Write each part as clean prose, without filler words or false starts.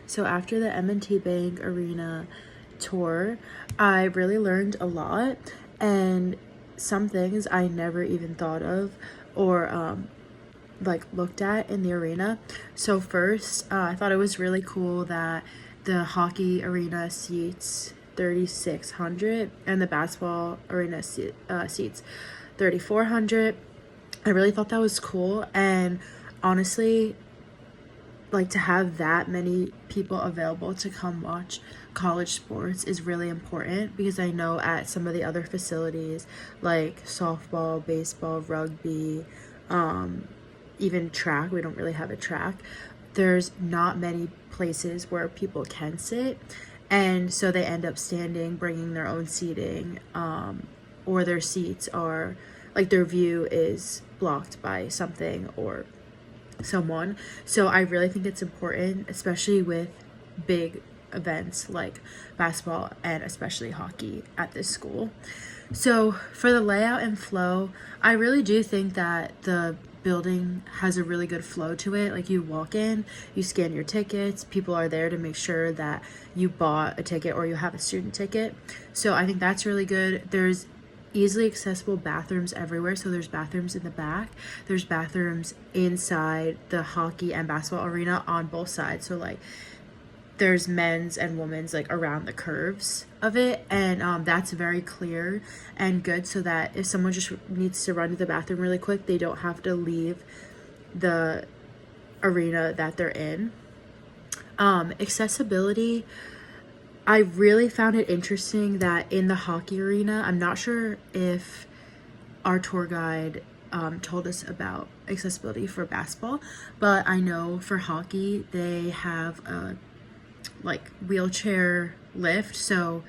So after the M&T Bank Arena tour, I really learned a lot, and some things I never even thought of or like looked at in the arena. So first, I thought it was really cool that the hockey arena seats 3,600 and the basketball arena seats 3,400. I really thought that was cool, and honestly, like, to have that many people available to come watch college sports is really important, because I know at some of the other facilities like softball, baseball, rugby, even track, we don't really have a track, there's not many places where people can sit, and so they end up standing, bringing their own seating, or their seats are like, their view is blocked by something or someone. So I really think it's important, especially with big events like basketball and especially hockey at this school. So for the layout and flow, I really do think that the building has a really good flow to it. Like, you walk in, you scan your tickets, people are there to make sure that you bought a ticket or you have a student ticket. So I think that's really good. There's easily accessible bathrooms everywhere. So there's bathrooms in the back, there's bathrooms inside the hockey and basketball arena on both sides. So like, there's men's and women's like around the curves of it, and that's very clear and good, so that if someone just needs to run to the bathroom really quick, they don't have to leave the arena that they're in. Accessibility, I really found it interesting that in the hockey arena, I'm not sure if our tour guide told us about accessibility for basketball, but I know for hockey they have a like wheelchair lift. So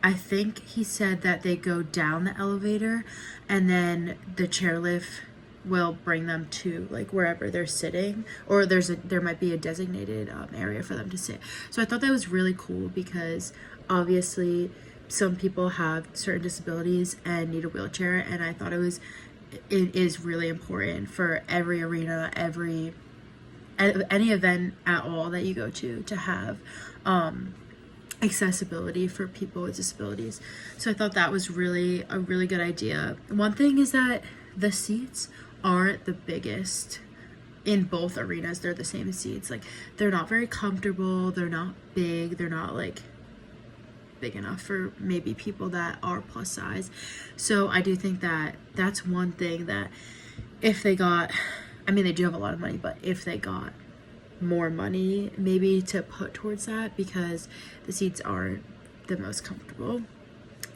I think he said that they go down the elevator and then the chairlift will bring them to like wherever they're sitting, or there might be a designated area for them to sit. So I thought that was really cool, because obviously some people have certain disabilities and need a wheelchair, and I thought it is really important for every arena, any event at all that you go to have accessibility for people with disabilities. So I thought that was really a really good idea. One thing is that the seats aren't the biggest in both arenas. They're the same seats. Like, they're not very comfortable, they're not big, they're not like big enough for maybe people that are plus size. So I do think that that's one thing that if they got, I mean, they do have a lot of money, but if they got more money maybe to put towards that, because the seats aren't the most comfortable,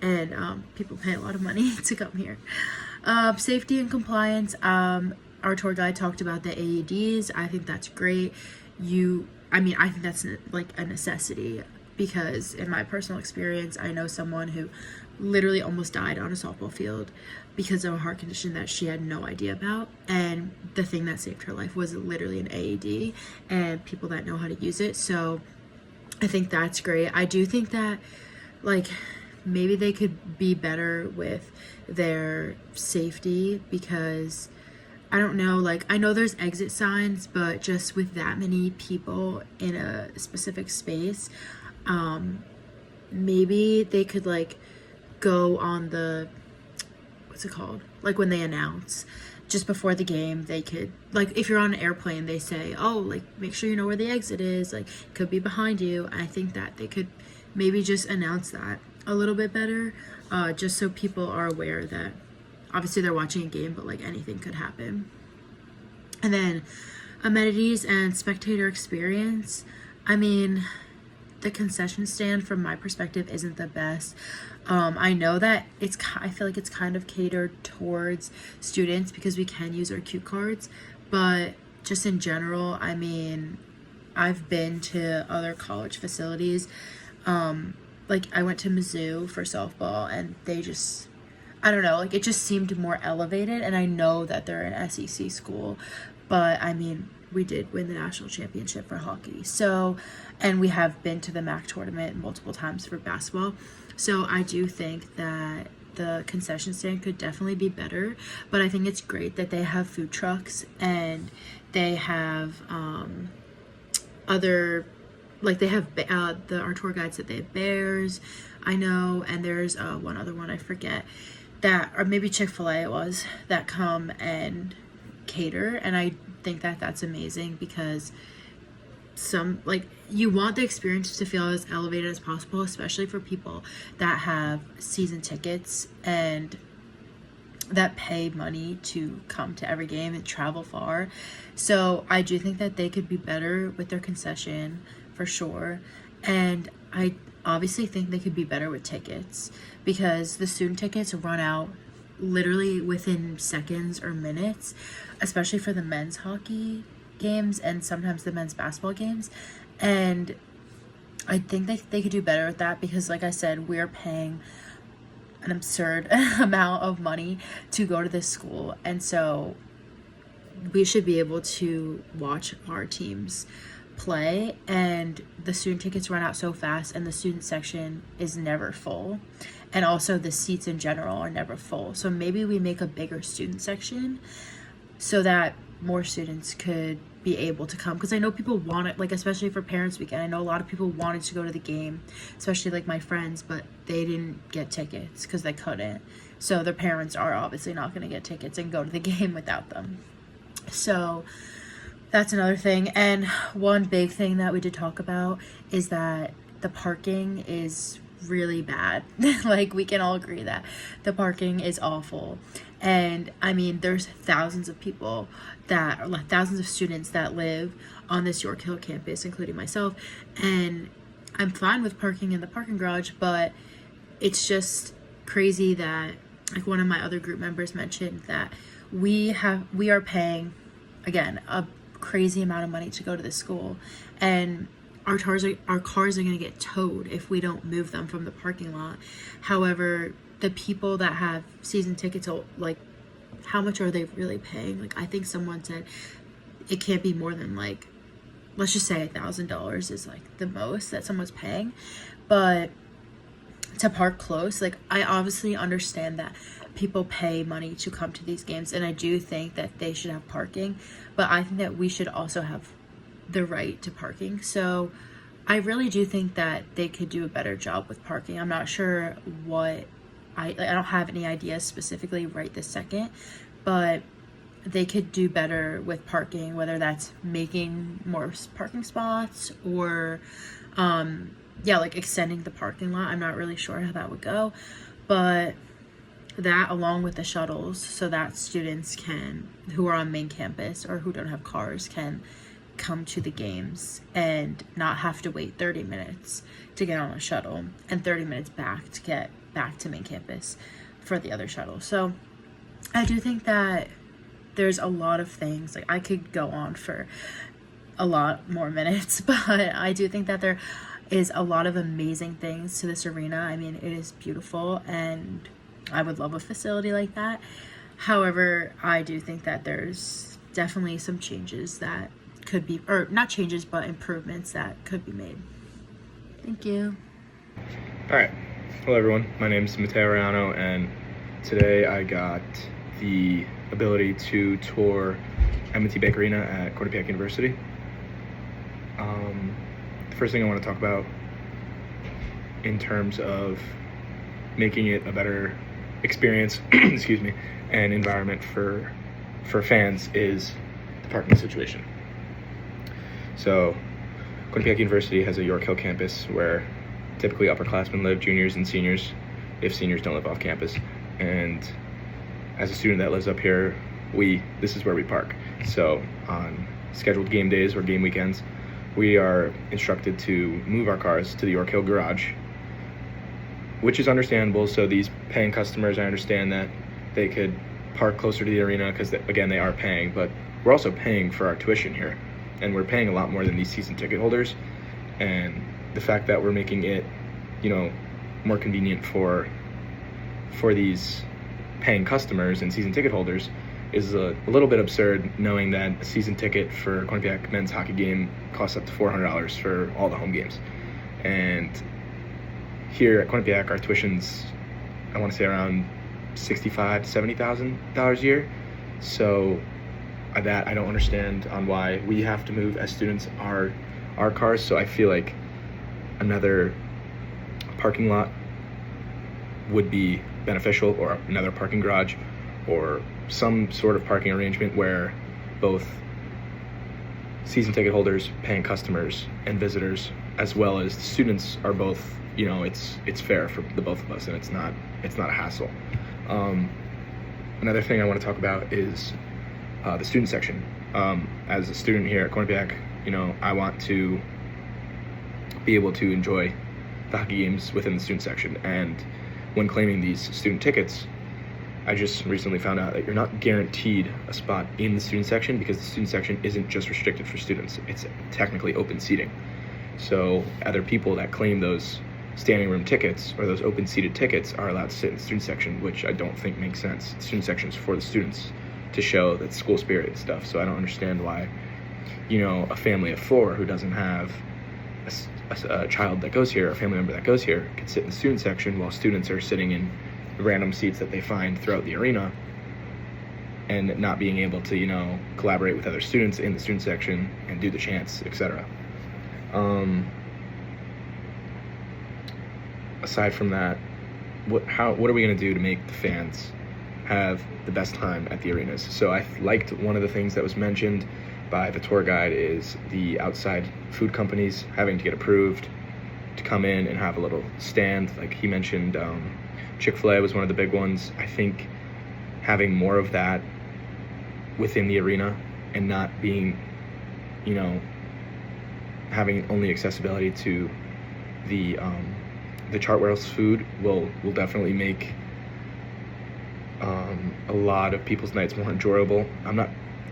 and people pay a lot of money to come here. Safety and compliance, our tour guide talked about the AEDs. I think that's great. I think that's like a necessity, because in my personal experience, I know someone who literally almost died on a softball field because of a heart condition that she had no idea about, and the thing that saved her life was literally an AED and people that know how to use it. So I think that's great. I do think that like maybe they could be better with their safety, because I don't know, like, I know there's exit signs, but just with that many people in a specific space, maybe they could like go on the, what's it called, like when they announce just before the game, they could, like, if you're on an airplane, they say, oh, like, make sure you know where the exit is, like, it could be behind you. I think that they could maybe just announce that a little bit better, just so people are aware that obviously they're watching a game, but like anything could happen. And then amenities and spectator experience. I mean, the concession stand from my perspective isn't the best. I know that I feel like it's kind of catered towards students because we can use our cue cards, but just in general, I mean, I've been to other college facilities. Like, I went to Mizzou for softball, and they just, I don't know, like, it just seemed more elevated, and I know that they're an SEC school, but I mean, we did win the national championship for hockey. So, and we have been to the MAC tournament multiple times for basketball. So I do think that the concession stand could definitely be better, but I think it's great that they have food trucks and they have other like they have our tour guides that they have bears, I know, and there's one other one I forget, that, or maybe Chick-fil-A it was, that come and cater. And I think that that's amazing, because some, like, you want the experience to feel as elevated as possible, especially for people that have season tickets and that pay money to come to every game and travel far. So I do think that they could be better with their concession for sure. And I obviously think they could be better with tickets, because the student tickets run out literally within seconds or minutes, especially for the men's hockey games and sometimes the men's basketball games. And I think they could do better with that, because like I said, we're paying an absurd amount of money to go to this school, and so we should be able to watch our teams play. And the student tickets run out so fast, and the student section is never full, and also the seats in general are never full. So maybe we make a bigger student section so that more students could be able to come, because I know people want it, like especially for Parents Weekend, I know a lot of people wanted to go to the game, especially like my friends, but they didn't get tickets because they couldn't. So their parents are obviously not going to get tickets and go to the game without them. So that's another thing. And one big thing that we did talk about is that the parking is really bad. Like, we can all agree that the parking is awful. And I mean, there's thousands of people that, like, thousands of students that live on this York Hill campus, including myself, and I'm fine with parking in the parking garage, but it's just crazy that, like, one of my other group members mentioned that we are paying, again, a crazy amount of money to go to this school, and our cars are going to get towed if we don't move them from the parking lot. However, the people that have season tickets, like, how much are they really paying? Like, I think someone said it can't be more than, like, let's just say $1,000 is like the most that someone's paying. But to park close, like, I obviously understand that people pay money to come to these games, and I do think that they should have parking, but I think that we should also have the right to parking. So I really do think that they could do a better job with parking. I'm not sure what, I don't have any ideas specifically right this second, but they could do better with parking, whether that's making more parking spots or like extending the parking lot. I'm not really sure how that would go, but that, along with the shuttles, so that students who are on main campus or who don't have cars, can come to the games and not have to wait 30 minutes to get on a shuttle and 30 minutes back to get back to main campus for the other shuttle. So I do think that there's a lot of things, like, I could go on for a lot more minutes, but I do think that there is a lot of amazing things to this arena. I mean, it is beautiful, and I would love a facility like that. However, I do think that there's definitely some changes that could be, or not changes, but improvements that could be made. Thank you. All right. Hello, everyone. My name is Matteo Arellano, and today I got the ability to tour M&T Bank Arena at Quinnipiac University. The first thing I want to talk about in terms of making it a better experience, excuse me, and environment for fans is the parking situation. So Quinnipiac University has a York Hill campus where typically upperclassmen live, juniors and seniors, if seniors don't live off campus. And as a student that lives up here, this is where we park. So on scheduled game days or game weekends, we are instructed to move our cars to the York Hill garage, which is understandable. So these paying customers, I understand that they could park closer to the arena because, again, they are paying, but we're also paying for our tuition here, and we're paying a lot more than these season ticket holders. And the fact that we're making it, more convenient for these paying customers and season ticket holders is a little bit absurd, knowing that a season ticket for Quinnipiac men's hockey game costs up to $400 for all the home games. And here at Quinnipiac, our tuition's, I want to say, around $65,000 to $70,000 a year. So that I don't understand on why we have to move as students our our cars. So I feel like another parking lot would be beneficial, or another parking garage, or some sort of parking arrangement where both season ticket holders, paying customers, and visitors, as well as the students, are both, it's fair for the both of us, and it's not a hassle. Another thing I want to talk about is the student section. As a student here at Quinnipiac, I want to be able to enjoy the hockey games within the student section. And when claiming these student tickets, I just recently found out that you're not guaranteed a spot in the student section, because the student section isn't just restricted for students. It's technically open seating. So other people that claim those standing room tickets or those open seated tickets are allowed to sit in the student section, which I don't think makes sense. The student section is for the students to show that school spirit and stuff. So I don't understand why, a family of 4 who doesn't have a child that goes here, a family member that goes here, can sit in the student section while students are sitting in random seats that they find throughout the arena, and not being able to, collaborate with other students in the student section and do the chants, etc. Aside from that, what are we going to do to make the fans have the best time at the arenas? So I liked one of the things that was mentioned by the tour guide is the outside food companies having to get approved to come in and have a little stand. Like he mentioned, Chick-fil-A was one of the big ones. I think having more of that within the arena, and not being, having only accessibility to the Chartwell's food will definitely make a lot of people's nights more enjoyable.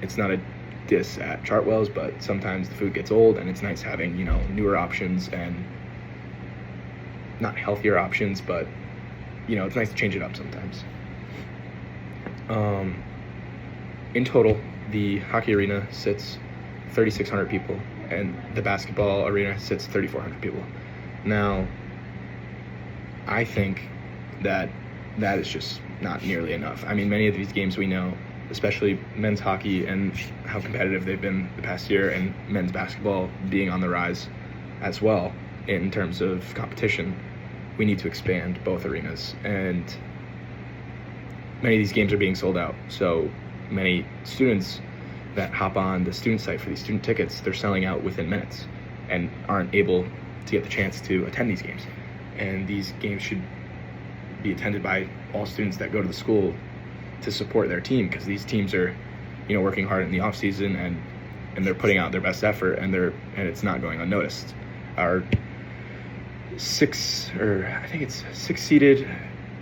It's not a diss at Chartwell's, but sometimes the food gets old, and it's nice having, newer options, and not healthier options, but it's nice to change it up sometimes. In total, the hockey arena sits 3,600 people, and the basketball arena sits 3,400 people. Now, I think that is just not nearly enough. I mean, many of these games we know, especially men's hockey and how competitive they've been the past year, and men's basketball being on the rise as well in terms of competition, we need to expand both arenas. And many of these games are being sold out. So many students that hop on the student site for these student tickets, they're selling out within minutes and aren't able to get the chance to attend these games. And these games should be attended by all students that go to the school to support their team, because these teams are, working hard in the off season, and they're putting out their best effort, and it's not going unnoticed. Our six-seeded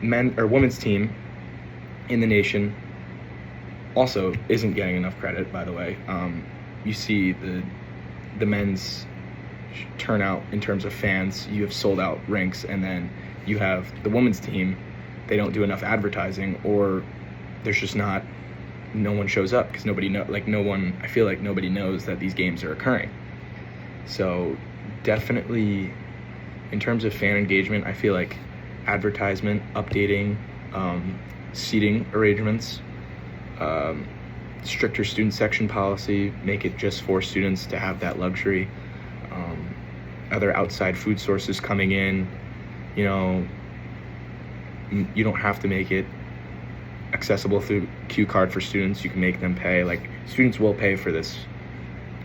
men or women's team in the nation also isn't getting enough credit, by the way. You see the men's turnout in terms of fans. You have sold out rinks, and then you have the women's team. They don't do enough advertising, or there's just no one shows up, because I feel like nobody knows that these games are occurring. So definitely, in terms of fan engagement, I feel like advertisement, updating, seating arrangements, stricter student section policy, make it just for students to have that luxury, other outside food sources coming in. You don't have to make it accessible through Q card for students. You can make them pay. Like, students will pay for this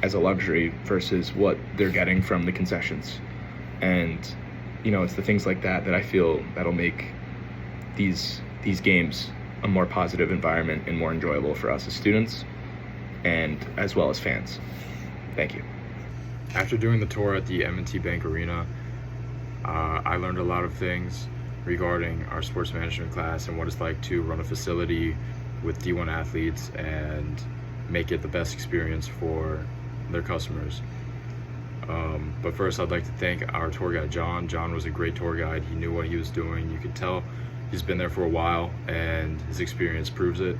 as a luxury versus what they're getting from the concessions. And it's the things like that I feel that'll make these games a more positive environment and more enjoyable for us as students, and as well as fans. Thank you. After doing the tour at the M&T Bank Arena, I learned a lot of things regarding our sports management class and what it's like to run a facility with D1 athletes and make it the best experience for their customers. But first, I'd like to thank our tour guide, John. John was a great tour guide. He knew what he was doing. You could tell he's been there for a while, and his experience proves it.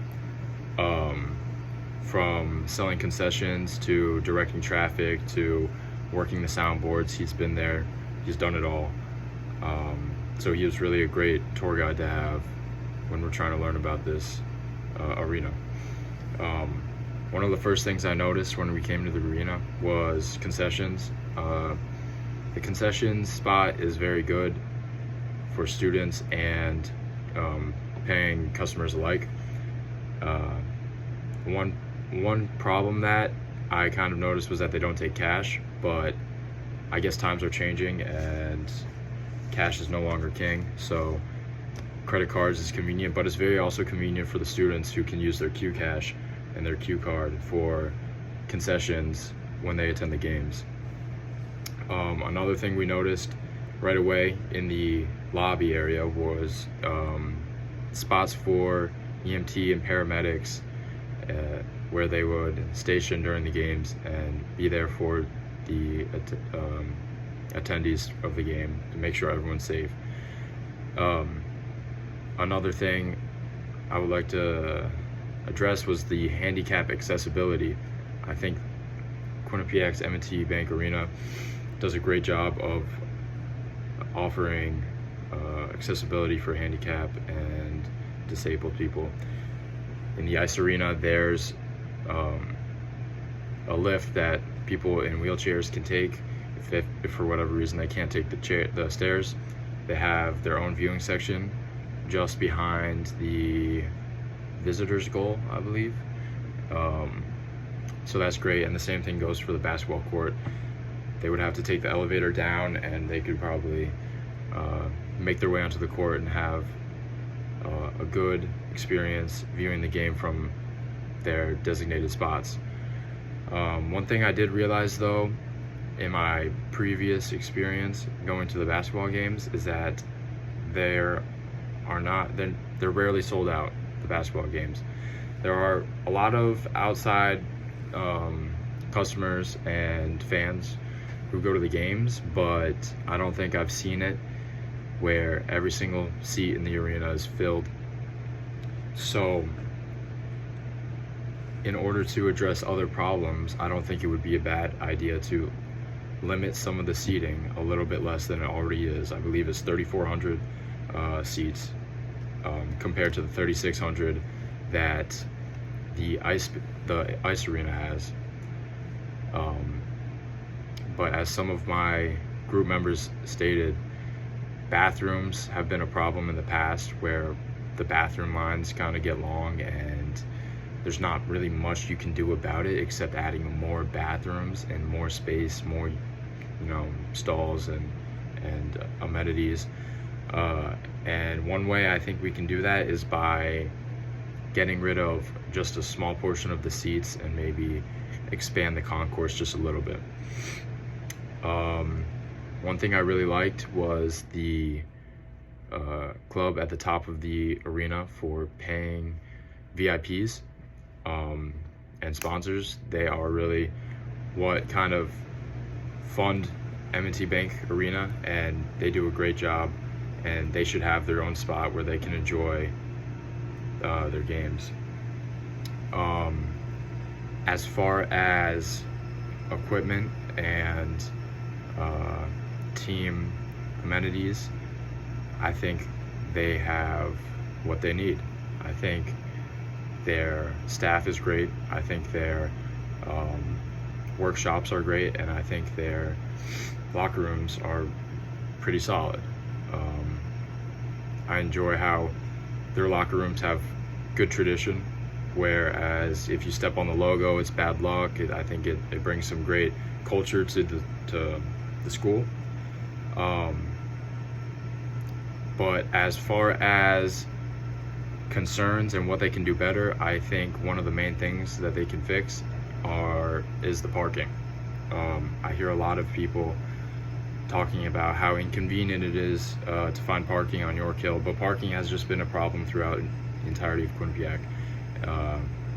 From selling concessions to directing traffic to working the soundboards, he's been there. He's done it all. So he was really a great tour guide to have when we're trying to learn about this arena. One of the first things I noticed when we came to the arena was concessions. The concession spot is very good for students and paying customers alike. One problem that I kind of noticed was that they don't take cash, but I guess times are changing and cash is no longer king. So credit cards is convenient, but it's very also convenient for the students who can use their Q Cash and their Q card for concessions when they attend the games. Another thing we noticed right away in the lobby area was spots for EMT and paramedics where they would station during the games and be there for the attendees of the game to make sure everyone's safe. Another thing I would like to address was the handicap accessibility. I think Quinnipiac's M&T Bank Arena does a great job of offering accessibility for handicap and disabled people. In the ice arena, there's a lift that people in wheelchairs can take if for whatever reason they can't take the stairs. They have their own viewing section just behind the visitors goal, I believe. So that's great, and the same thing goes for the basketball court. They would have to take the elevator down, and they could probably make their way onto the court and have a good experience viewing the game from their designated spots. One thing I did realize though in my previous experience going to the basketball games is that they're rarely sold out, the basketball games. There are a lot of outside customers and fans who go to the games, but I don't think I've seen it where every single seat in the arena is filled. So in order to address other problems, I don't think it would be a bad idea to limit some of the seating a little bit less than it already is. I believe it's 3,400 seats compared to the 3,600 that the ice arena has. But as some of my group members stated, bathrooms have been a problem in the past where the bathroom lines kind of get long and there's not really much you can do about it except adding more bathrooms and more space, more stalls and amenities. And one way I think we can do that is by getting rid of just a small portion of the seats and maybe expand the concourse just a little bit. One thing I really liked was the club at the top of the arena for paying VIPs and sponsors. They are really what kind of fund M&T Bank Arena, and they do a great job, and they should have their own spot where they can enjoy their games. As far as equipment and team amenities, I think they have what they need. I think their staff is great. I think their workshops are great, and I think their locker rooms are pretty solid. I enjoy how their locker rooms have good tradition, whereas if you step on the logo, it's bad luck. I think it brings some great culture to the school. But as far as concerns and what they can do better, I think one of the main things that they can fix is the parking. I hear a lot of people talking about how inconvenient it is to find parking on York Hill, but parking has just been a problem throughout the entirety of Quinnipiac,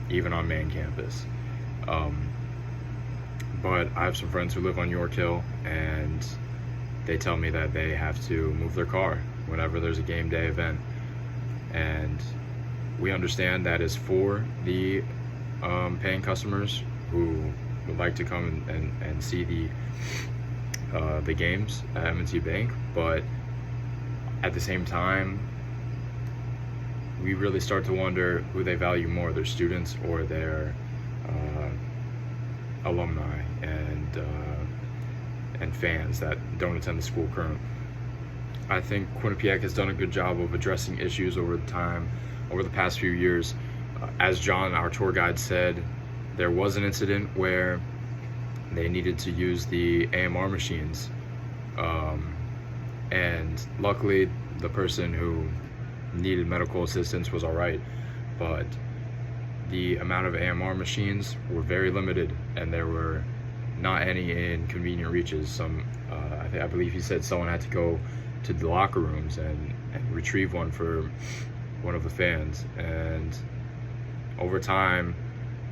even on main campus. But I have some friends who live on York Hill, and they tell me that they have to move their car whenever there's a game day event. And we understand that is for the paying customers who would like to come and see the games at M&T Bank, but at the same time, we really start to wonder who they value more, their students or their alumni and fans that don't attend the school currently. I think Quinnipiac has done a good job of addressing issues over the past few years. As John, our tour guide, said, there was an incident where they needed to use the AMR machines, and luckily the person who needed medical assistance was all right, but the amount of AMR machines were very limited, and there were not any in convenient reaches. I believe he said someone had to go to the locker rooms and retrieve one for one of the fans. And over time,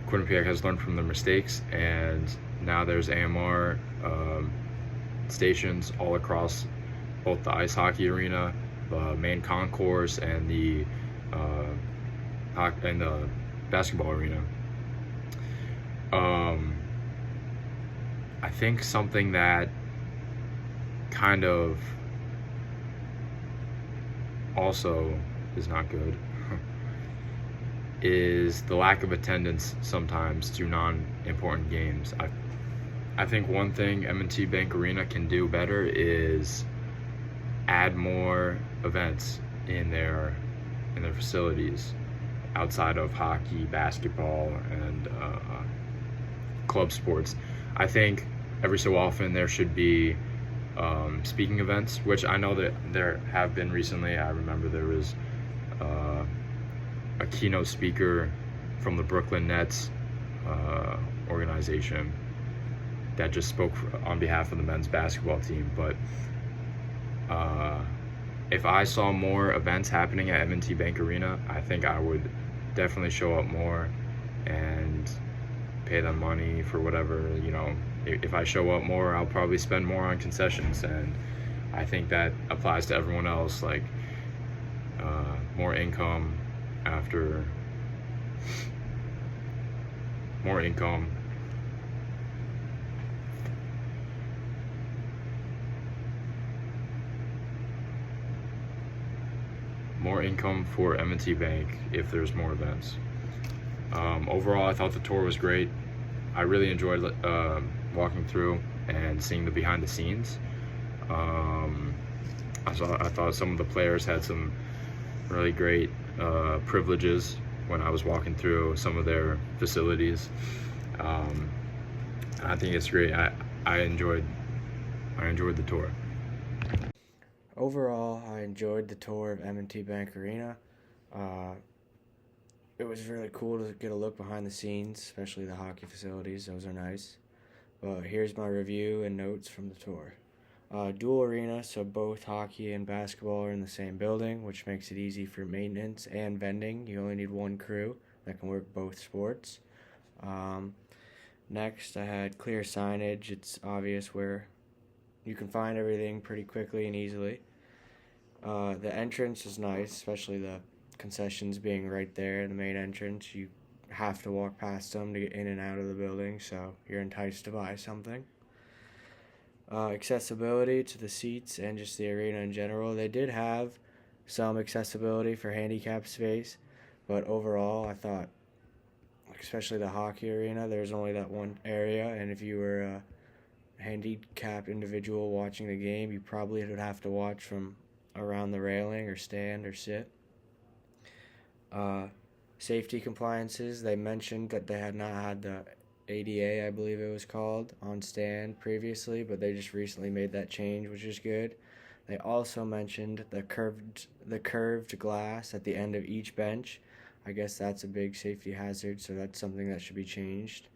Quinnipiac has learned from their mistakes, and now there's AMR stations all across both the ice hockey arena, the main concourse, and the basketball arena. I think something that kind of also is not good is the lack of attendance sometimes to non-important games. I think one thing M&T Bank Arena can do better is add more events in their facilities outside of hockey, basketball, and club sports. I think every so often there should be speaking events, which I know that there have been recently. I remember there was a keynote speaker from the Brooklyn Nets organization that just spoke on behalf of the men's basketball team. But if I saw more events happening at M&T Bank Arena, I think I would definitely show up more and pay them money for whatever, if I show up more, I'll probably spend more on concessions, and I think that applies to everyone else, like more income after more income for M&T Bank if there's more events. Overall, I thought the tour was great. I really enjoyed walking through and seeing the behind the scenes. I thought some of the players had some really great privileges when I was walking through some of their facilities. I think it's great. I enjoyed the tour. Overall, I enjoyed the tour of M&T Bank Arena. It was really cool to get a look behind the scenes, especially the hockey facilities. Those are nice. But here's my review and notes from the tour. Dual arena, so both hockey and basketball are in the same building, which makes it easy for maintenance and vending. You only need one crew that can work both sports. Next, I had clear signage. It's obvious where you can find everything pretty quickly and easily. The entrance is nice, especially the concessions being right there, the main entrance. You have to walk past them to get in and out of the building, so you're enticed to buy something. Accessibility to the seats and just the arena in general. They did have some accessibility for handicap space, but overall I thought, especially the hockey arena, there's only that one area, and if you were a handicapped individual watching the game, you probably would have to watch from around the railing or stand or sit. Safety compliances, they mentioned that they had not had the ADA, I believe it was called, on stand previously, but they just recently made that change, which is good. They also mentioned the curved glass at the end of each bench. I guess that's a big safety hazard, so that's something that should be changed.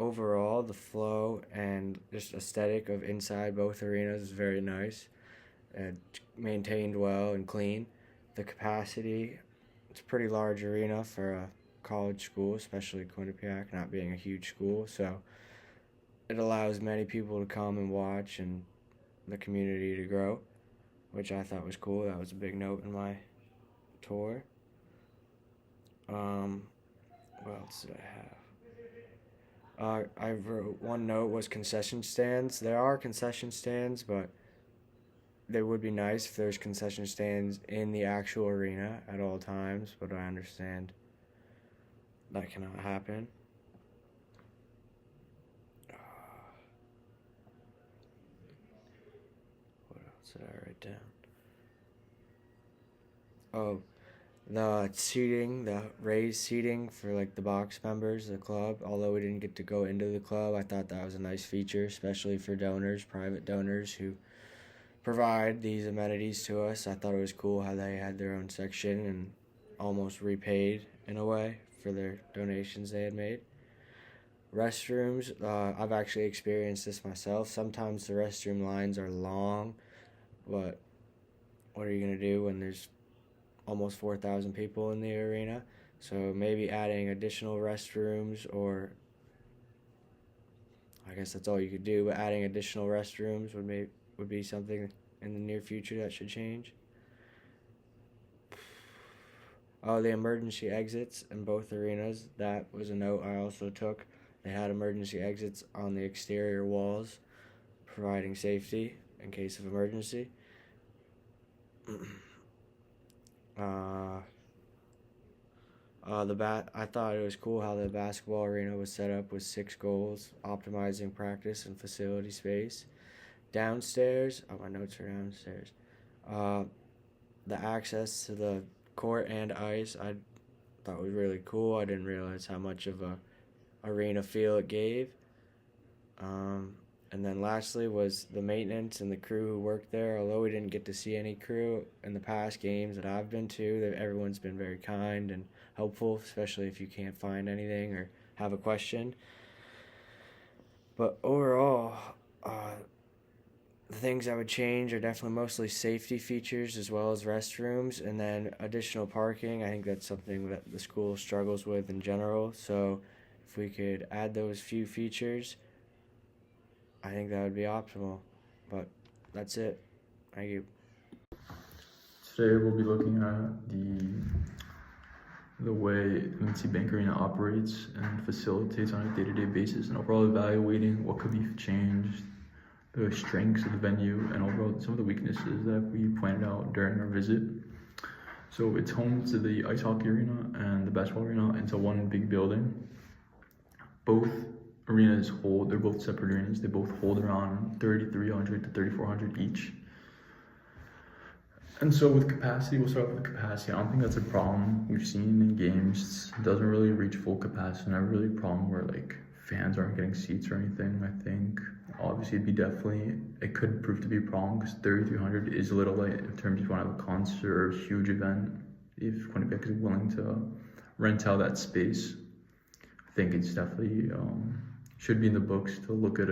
Overall, the flow and just aesthetic of inside both arenas is very nice. Maintained well and clean. The capacity, it's a pretty large arena for a college school, especially Quinnipiac not being a huge school, so it allows many people to come and watch and the community to grow, which I thought was cool. That was a big note in my tour. What else did I have? I wrote one note was concession stands. There are concession stands, but they would be nice if there's concession stands in the actual arena at all times, but I understand that cannot happen. What did I write down? Oh, the seating, the raised seating for like the box members of the club. Although we didn't get to go into the club, I thought that was a nice feature, especially for donors, private donors who provide these amenities to us. I thought it was cool how they had their own section and almost repaid in a way for their donations they had made. Restrooms, I've actually experienced this myself. Sometimes the restroom lines are long, but what are you going to do when there's almost 4,000 people in the arena? So maybe adding additional restrooms, or I guess that's all you could do, but adding additional restrooms would be something in the near future that should change. Oh, the emergency exits in both arenas, that was a note I also took. They had emergency exits on the exterior walls, providing safety in case of emergency. I thought it was cool how the basketball arena was set up with 6 goals, optimizing practice and facility space. Downstairs, my notes are downstairs. The access to the court and ice, I thought was really cool. I didn't realize how much of a arena feel it gave. And then lastly was the maintenance and the crew who worked there. Although we didn't get to see any crew in the past games that I've been to, everyone's been very kind and helpful, especially if you can't find anything or have a question. But overall, the things I would change are definitely mostly safety features as well as restrooms, and then additional parking. I think that's something that the school struggles with in general. So if we could add those few features, I think that would be optimal. But that's it. Thank you. Today we'll be looking at the way M&T Bank Arena operates and facilitates on a day-to-day basis, and overall evaluating what could be changed, the strengths of the venue, and overall some of the weaknesses that we pointed out during our visit. So it's home to the ice hockey arena and the basketball arena into one big building. Both arenas they're both separate arenas, they both hold around 3,300 to 3,400 each. And so with capacity, we'll start with capacity. I don't think that's a problem we've seen in games. It doesn't really reach full capacity, not really a problem where like fans aren't getting seats or anything. I think obviously it could prove to be a problem because 3,300 is a little light in terms of if you want to have a concert or a huge event. If Quinnipiac is willing to rent out that space, I think it's definitely should be in the books to look at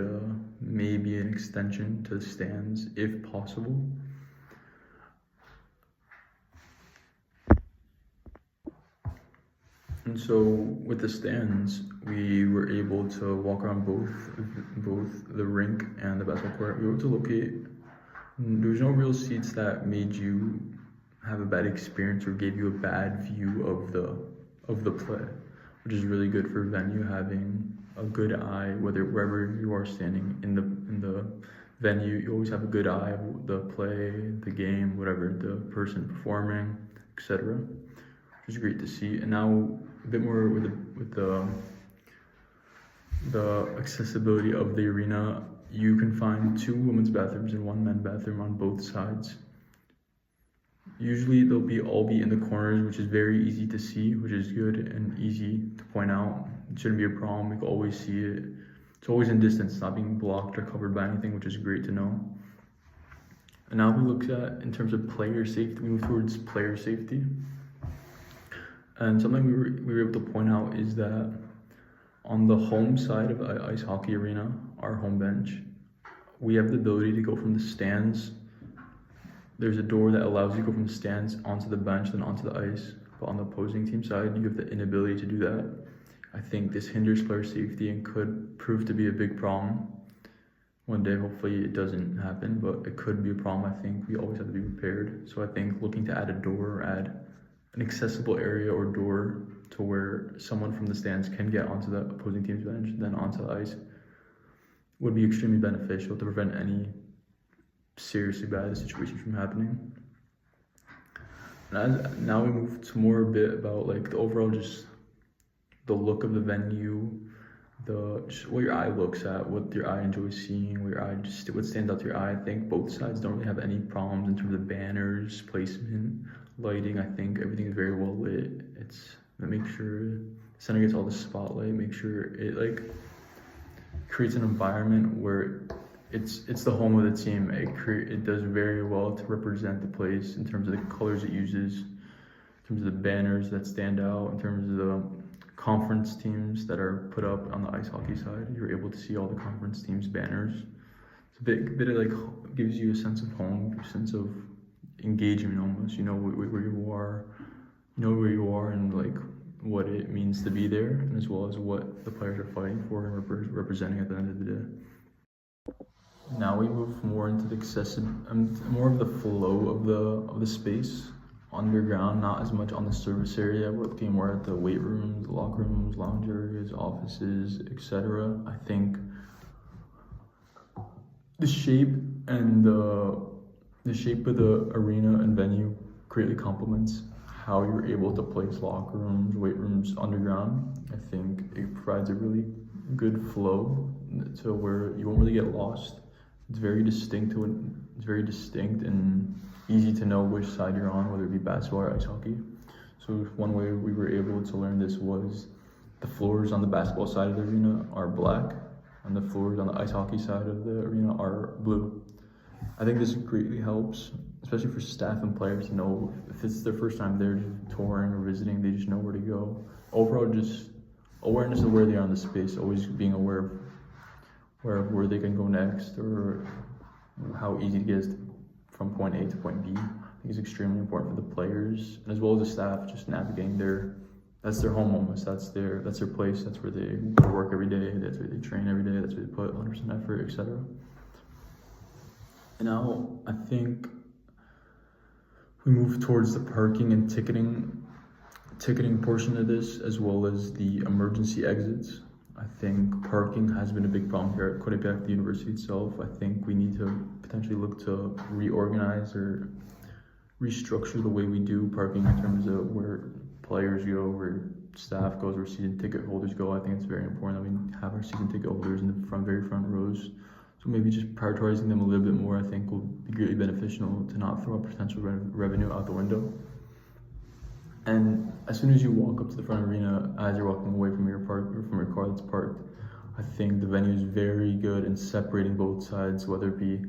maybe an extension to the stands if possible. And so with the stands, we were able to walk around both the rink and the basketball court. We were able to locate. There was no real seats that made you have a bad experience or gave you a bad view of the play, which is really good for a venue, having a good eye, wherever you are standing in the venue. You always have a good eye of the play, the game, whatever, the person performing, etc. Which is great to see. And now a bit more with the accessibility of the arena. You can find 2 women's bathrooms and 1 men's bathroom on both sides. Usually they'll all be in the corners, which is very easy to see, which is good and easy to point out. It shouldn't be a problem. We can always see it. It's always in distance, not being blocked or covered by anything, which is great to know. And now we look at in terms of player safety. We move towards player safety. And something we were able to point out is that on the home side of the ice hockey arena, our home bench, we have the ability to go from the stands. There's a door that allows you to go from the stands onto the bench, then onto the ice. But on the opposing team side, you have the inability to do that. I think this hinders player safety and could prove to be a big problem. One day, hopefully it doesn't happen, but it could be a problem. I think we always have to be prepared. So I think looking to add a door or add an accessible area or door to where someone from the stands can get onto the opposing team's bench, then onto the ice, would be extremely beneficial to prevent any seriously bad situations from happening. And now we move to more a bit about like the overall just the look of the venue, just what your eye looks at, what your eye enjoys seeing, what stands out to your eye. I think both sides don't really have any problems in terms of banners, placement, lighting. I think everything is very well lit. Make sure the center gets all the spotlight. Make sure it like creates an environment where it's the home of the team. It does very well to represent the place in terms of the colors it uses, in terms of the banners that stand out, in terms of the conference teams that are put up on the ice hockey side. You're able to see all the conference teams' banners. It's a bit of like gives you a sense of home, a sense of engagement almost. You know where you are, and like what it means to be there, and as well as what the players are fighting for and representing at the end of the day. Now we move more into the more of the flow of the space underground, not as much on the service area. We're looking more at the weight rooms, locker rooms, lounge areas, offices, etc. I think the shape of the arena and venue greatly complements how you're able to place locker rooms, weight rooms underground. I think it provides a really good flow to where you won't really get lost. It's very distinct and easy to know which side you're on, whether it be basketball or ice hockey. So one way we were able to learn this was the floors on the basketball side of the arena are black, and the floors on the ice hockey side of the arena are blue. I think this greatly helps, especially for staff and players to know if it's their first time there touring or visiting, they just know where to go. Overall, just awareness of where they are in the space, always being aware of where they can go next, or how easy it is from point A to point B. I think is extremely important for the players, and as well as the staff, just navigating that's their home almost, that's their place, that's where they work every day, that's where they train every day, that's where they put 100% effort, etc. And now I think we move towards the parking and ticketing portion of this, as well as the emergency exits. I think parking has been a big problem here at Quinnipiac, the university itself. I think we need to potentially look to reorganize or restructure the way we do parking in terms of where players go, where staff goes, where season ticket holders go. I think it's very important that we have our season ticket holders in the very front rows. So maybe just prioritizing them a little bit more, I think, will be greatly beneficial to not throw potential revenue out the window. And as soon as you walk up to the front arena, as you're walking away from your car that's parked, I think the venue is very good in separating both sides, whether it be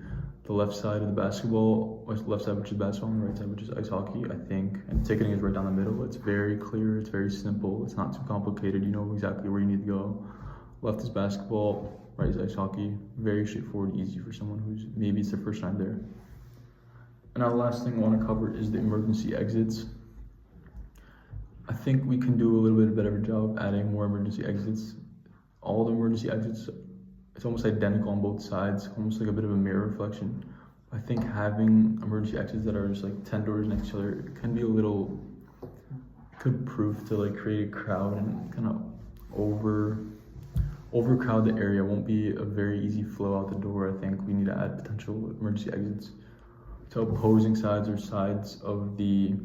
the left side of the basketball, or left side which is basketball, and the right side which is ice hockey. I think, and ticketing is right down the middle. It's very clear, it's very simple, it's not too complicated. You know exactly where you need to go. Left is basketball, right is ice hockey. Very straightforward, easy for someone who's maybe it's their first time there. And now the last thing I want to cover is the emergency exits. I think we can do a little bit better job adding more emergency exits. All the emergency exits, it's almost identical on both sides, almost like a bit of a mirror reflection. I think having emergency exits that are just like 10 doors next to each other can be could prove to like create a crowd and kind of overcrowd the area. Won't be a very easy flow out the door. I think we need to add potential emergency exits to opposing sides or sides of the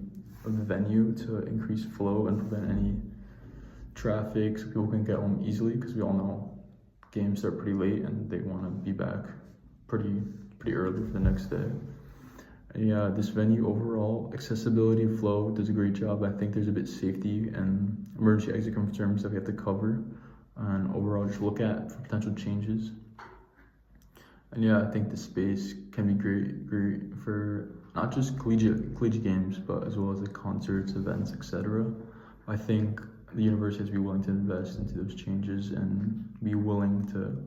venue to increase flow and prevent any traffic, so people can get home easily, because we all know games start pretty late and they want to be back pretty early for the next day. And yeah, this venue overall, accessibility and flow does a great job. I think there's a bit safety and emergency exit concerns that we have to cover, and overall just look at for potential changes. And yeah, I think the space can be great for not just collegiate games, but as well as the concerts, events, etc. I think the university has to be willing to invest into those changes and be willing to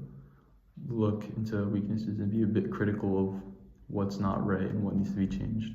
look into weaknesses and be a bit critical of what's not right and what needs to be changed.